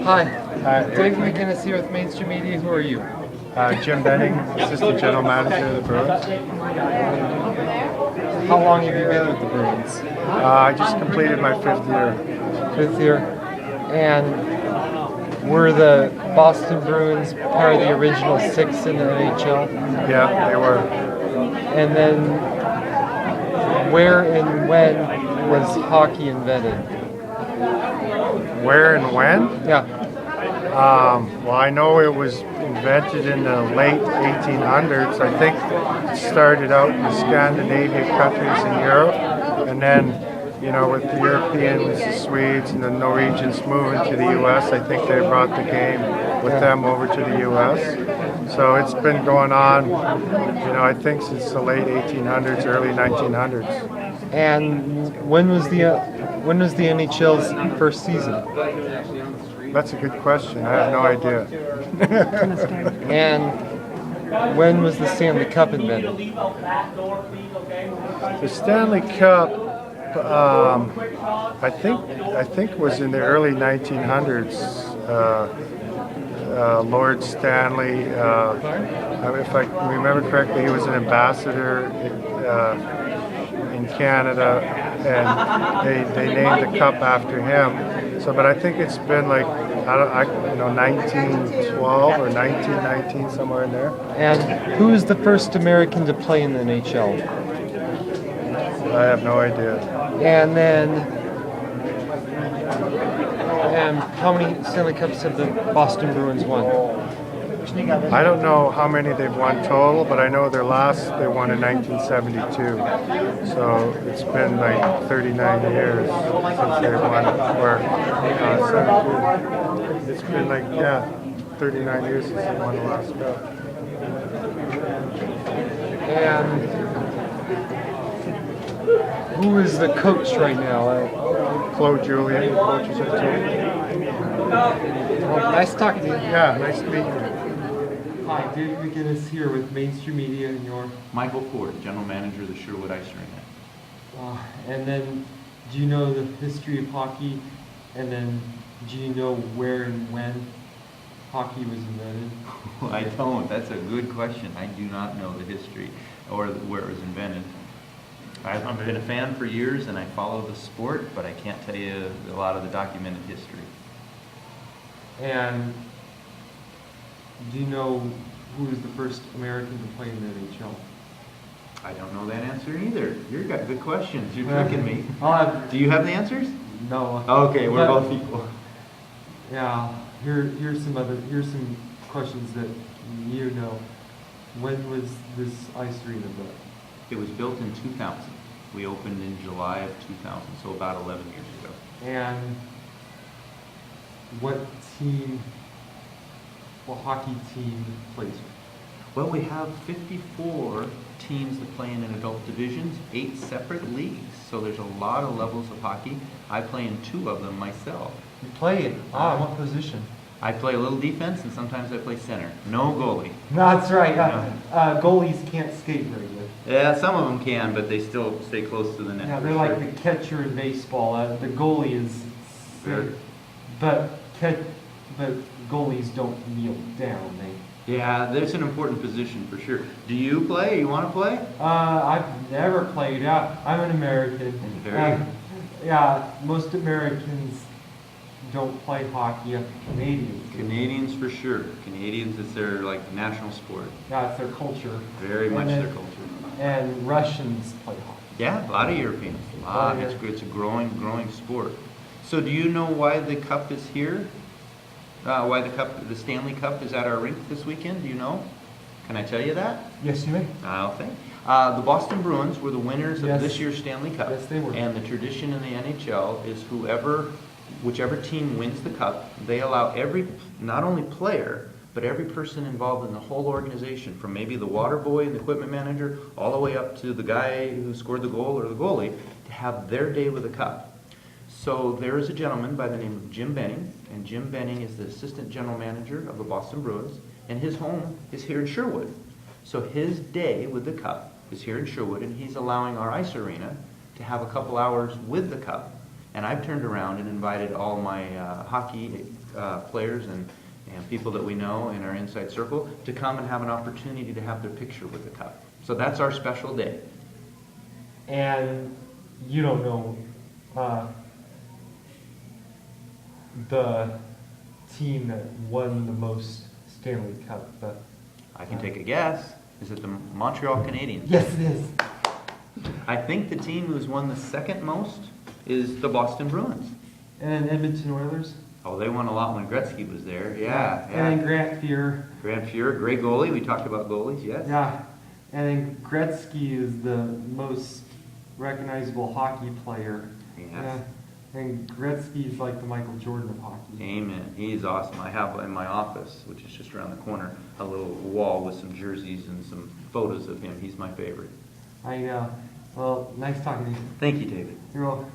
Hi, Hi, Dave McGinnis here with Mainstream Media. Who are you? Jim Benning, Assistant General Manager of the Bruins. How long have you been with the Bruins? I just completed my 5th year. 5th year. And were the Boston Bruins part of the original 6 in the NHL? Yeah, they were. And then where and when was hockey invented? Where and when? Yeah. Well, I know it was invented in the late 1800s. I think it started out in the Scandinavian countries in Europe, and then, you know, with the Europeans, the Swedes, and the Norwegians moving to the U.S., I think they brought the game with them over to the U.S. So it's been going on, you know, I think since the late 1800s, early 1900s. And when was the NHL's first season? That's a good question. I have no idea. And when was the Stanley Cup invented? The Stanley Cup, I think was in the early 1900s. Lord Stanley, if I remember correctly, he was an ambassador in Canada, and they named the cup after him. So, but I think it's been like 1912 or 1919, somewhere in there. And who is the first American to play in the NHL? I have no idea. And then, how many Stanley Cups have the Boston Bruins won? I don't know how many they've won total, but I know their last they won in 1972. So it's been like 39 years since they've won, or 17. It's been like, 39 years since they won the last cup. And who is the coach right now? Claude Julien, coaches of the team. Well, nice talking to you. Yeah, nice to meet you. Hi, Dave McGinnis here with Mainstream Media and your... Michael Ford, General Manager of the Sherwood Ice Arena. And then, do you know the history of hockey? And then, do you know where and when hockey was invented? I don't. That's a good question. I do not know the history or where it was invented. I've been a fan for years and I follow the sport, but I can't tell you a lot of the documented history. And do you know who was the first American to play in the NHL? I don't know that answer either. You've got good questions. You're tricking me. Do you have the answers? No. Okay, we're both equal. Yeah. Here's some questions that you know. When was this ice arena built? It was built in 2000. We opened in July of 2000, so about 11 years ago. And what hockey team plays with? Well, we have 54 teams that play in adult divisions, 8 separate leagues. So there's a lot of levels of hockey. I play in 2 of them myself. You play it? What position? I play a little defense and sometimes I play center. No goalie. That's right. No. Goalies can't skate very good. Yeah, some of them can, but they still stay close to the net. Yeah, they're like the catcher in baseball. The goalie is, but goalies don't kneel down. Yeah, that's an important position for sure. Do you play? You want to play? I've never played. Yeah, I'm an American. Yeah, most Americans don't play hockey. Canadians do. Canadians for sure. Canadians, it's their national sport. Yeah, it's their culture. Very much their culture. And Russians play hockey. Yeah, a lot of Europeans. It's a growing sport. So do you know why the cup is here? Why the Stanley Cup is at our rink this weekend? Do you know? Can I tell you that? Yes, you may. Okay. The Boston Bruins were the winners of this year's Stanley Cup. Yes, they were. And the tradition in the NHL is whichever team wins the cup, they allow not only player, but every person involved in the whole organization, from maybe the water boy and the equipment manager, all the way up to the guy who scored the goal or the goalie, to have their day with the cup. So there is a gentleman by the name of Jim Benning, and Jim Benning is the assistant general manager of the Boston Bruins, and his home is here in Sherwood. So his day with the cup is here in Sherwood, and he's allowing our ice arena to have a couple hours with the cup. And I've turned around and invited all my hockey players and people that we know in our inside circle to come and have an opportunity to have their picture with the cup. So that's our special day. And you don't know the team that won the most Stanley Cup, but I can take a guess. Is it the Montreal Canadiens? yes, it is. I think the team who's won the second most is the Boston Bruins. And Edmonton Oilers. Oh, they won a lot when Gretzky was there. Yeah, And then Grant Fuhr. Grant Fuhr, great goalie. We talked about goalies, yes. Yeah. And then Gretzky is the most recognizable hockey player. Yes. Yeah. And Gretzky's like the Michael Jordan of hockey. Amen. He's awesome. I have in my office, which is just around the corner, a little wall with some jerseys and some photos of him. He's my favorite. Well, nice talking to you. Thank you, David. You're welcome.